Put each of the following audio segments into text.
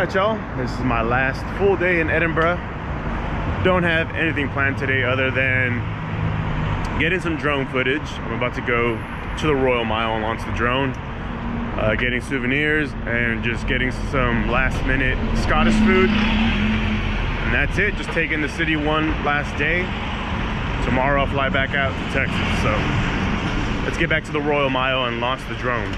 Alright y'all, this is my last full day in Edinburgh. Don't have anything planned today other than getting some drone footage. I'm about to go to the Royal Mile and launch the drone, getting souvenirs and just getting some last minute Scottish food. And that's it, just taking the city one last day. Tomorrow I'll fly back out to Texas. So let's get back to the Royal Mile and launch the drone.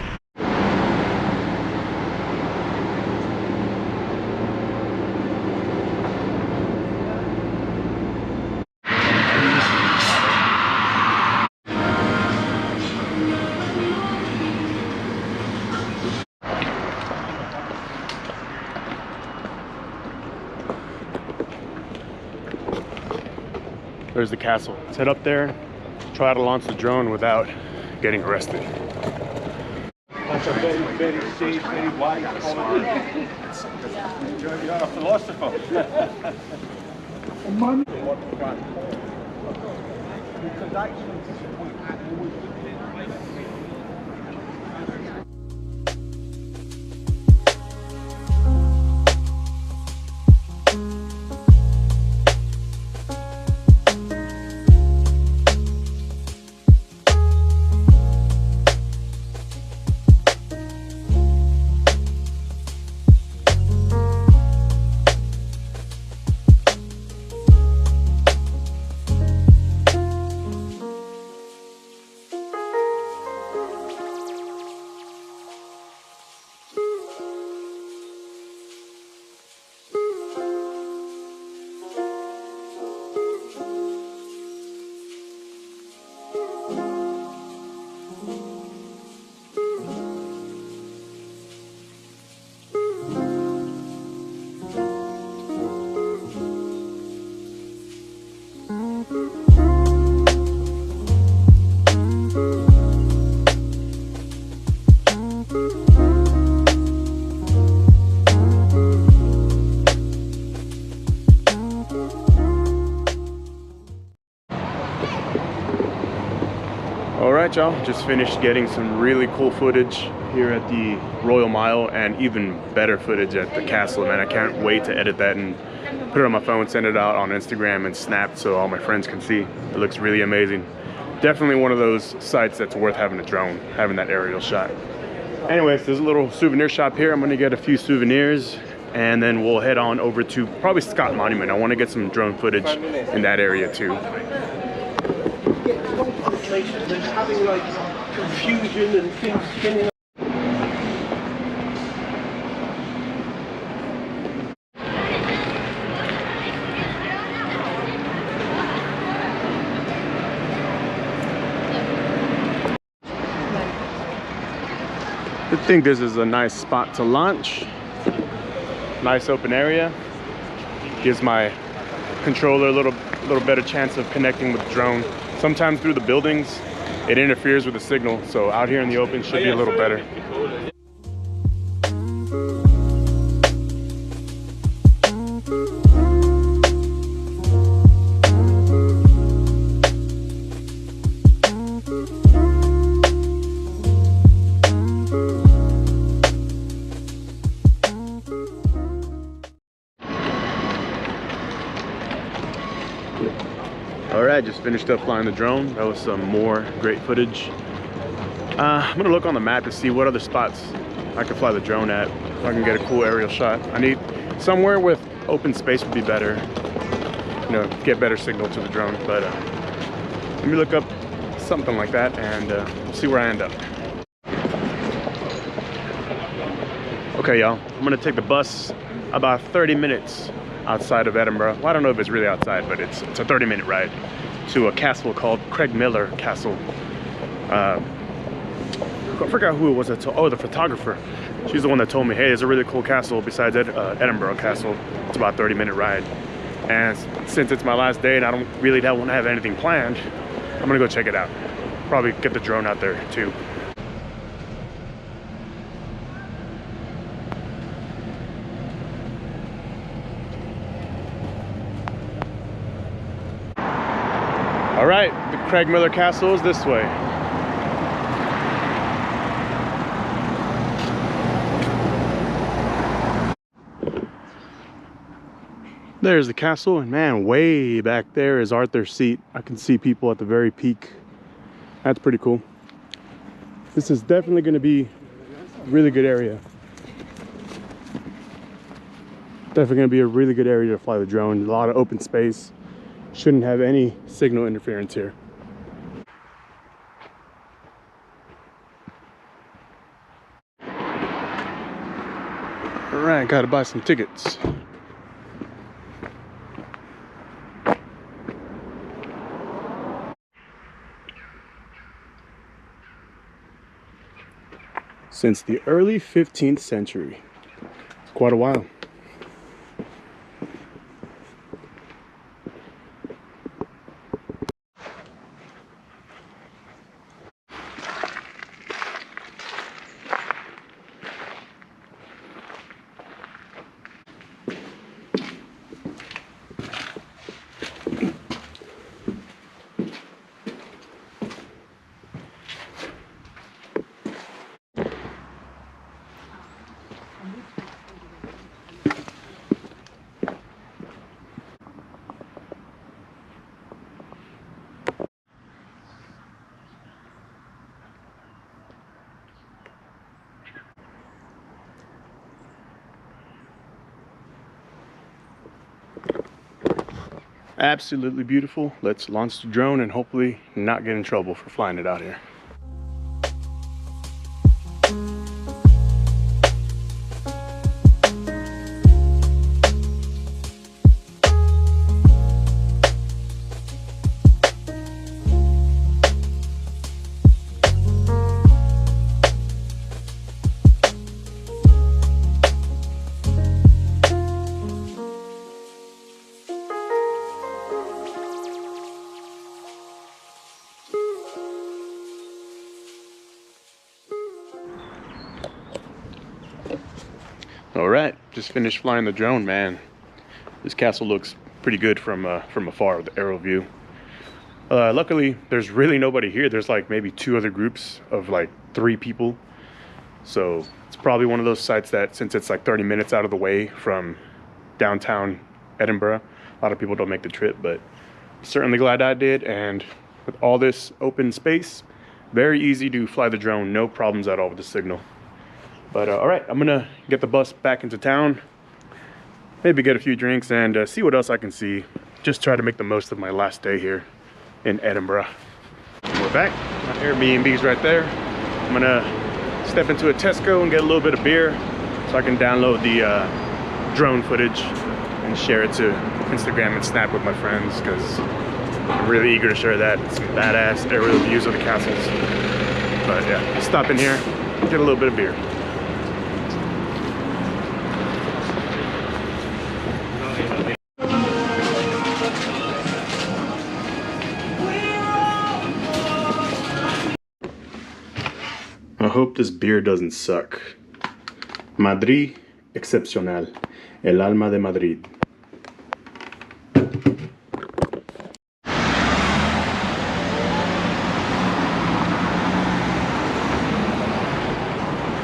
There's the castle. Let's head up there, try to launch the drone without getting arrested. That's a very, very safe, very wise holiday. You're a philosopher. Alright y'all, just finished getting some really cool footage here at the Royal Mile and even better footage at the castle. Man, I can't wait to edit that and put it on my phone, send it out on Instagram and Snap so all my friends can see. It looks really amazing. Definitely one of those sites that's worth having a drone, having that aerial shot. Anyways, there's a little souvenir shop here. I'm gonna get a few souvenirs and then we'll head on over to probably Scott Monument. I wanna get some drone footage in that area too. There's having like confusion and things spinning. I think this is a nice spot to launch. Nice open area. Gives my controller a little better chance of connecting with the drone. Sometimes through the buildings, it interferes with the signal. So out here in the open should be a little better. Alright, just finished up flying the drone. That was some more great footage. I'm gonna look on the map to see what other spots I could fly the drone at so I can get a cool aerial shot. I need somewhere with open space would be better, you know, get better signal to the drone. But let me look up something like that and see where I end up. Okay y'all, I'm gonna take the bus about 30 minutes outside of Edinburgh. Well, I don't know if it's really outside, but it's a 30-minute ride to a castle called Craigmillar Castle. I forgot who it was that told, oh, the photographer. She's the one that told me, hey, there's a really cool castle besides Edinburgh Castle. It's about a 30-minute ride. And since it's my last day and I don't want to have anything planned, I'm gonna go check it out. Probably get the drone out there too. All right, the Craigmillar Castle is this way. There's the castle, and man, way back there is Arthur's Seat. I can see people at the very peak. That's pretty cool. This is definitely going to be a really good area. Definitely going to be a really good area to fly the drone. A lot of open space. Shouldn't have any signal interference here. All right, gotta buy some tickets. Since the early 15th century. Quite a while. Absolutely beautiful. Let's launch the drone and hopefully not get in trouble for flying it out here. All right, just finished flying the drone, man. This castle looks pretty good from afar with the aerial view. Luckily, there's really nobody here. There's like maybe 2 other groups of like 3 people. So it's probably one of those sites that, since it's like 30 minutes out of the way from downtown Edinburgh, a lot of people don't make the trip, but certainly glad I did. And with all this open space, very easy to fly the drone, no problems at all with the signal. But all right, I'm gonna get the bus back into town, maybe get a few drinks and see what else I can see. Just try to make the most of my last day here in Edinburgh. We're back, my Airbnb's right there. I'm gonna step into a Tesco and get a little bit of beer so I can download the drone footage and share it to Instagram and Snap with my friends, because I'm really eager to share that. Some badass aerial views of the castles. But yeah, stop in here, get a little bit of beer. I hope this beer doesn't suck. Madrid excepcional. El alma de Madrid.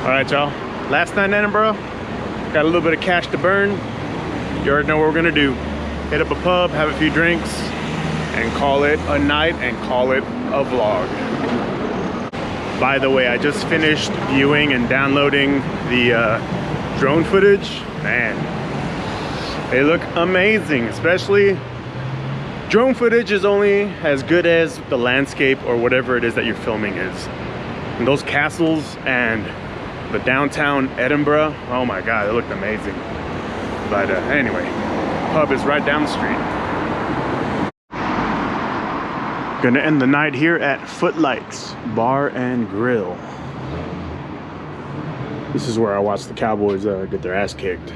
Alright, y'all. Last night in Edinburgh. Got a little bit of cash to burn. You already know what we're gonna do. Hit up a pub, have a few drinks, and call it a night and call it a vlog. By the way, I just finished viewing and downloading the drone footage. Man, they look amazing. Especially, drone footage is only as good as the landscape or whatever it is that you're filming is. And those castles and the downtown Edinburgh, oh my God, they looked amazing. But anyway, pub is right down the street. Gonna end the night here at Footlights Bar and Grill. This is where I watch the Cowboys get their ass kicked.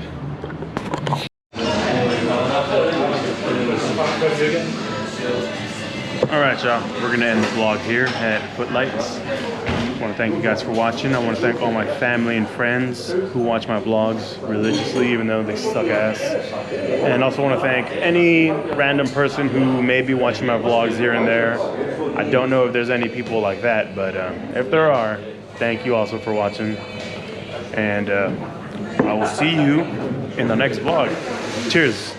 All right, y'all, we're gonna end the vlog here at Footlights. I want to thank you guys for watching. I want to thank all my family and friends who watch my vlogs religiously, even though they suck ass. And also want to thank any random person who may be watching my vlogs here and there. I don't know if there's any people like that, but if there are, thank you also for watching. And I will see you in the next vlog. Cheers.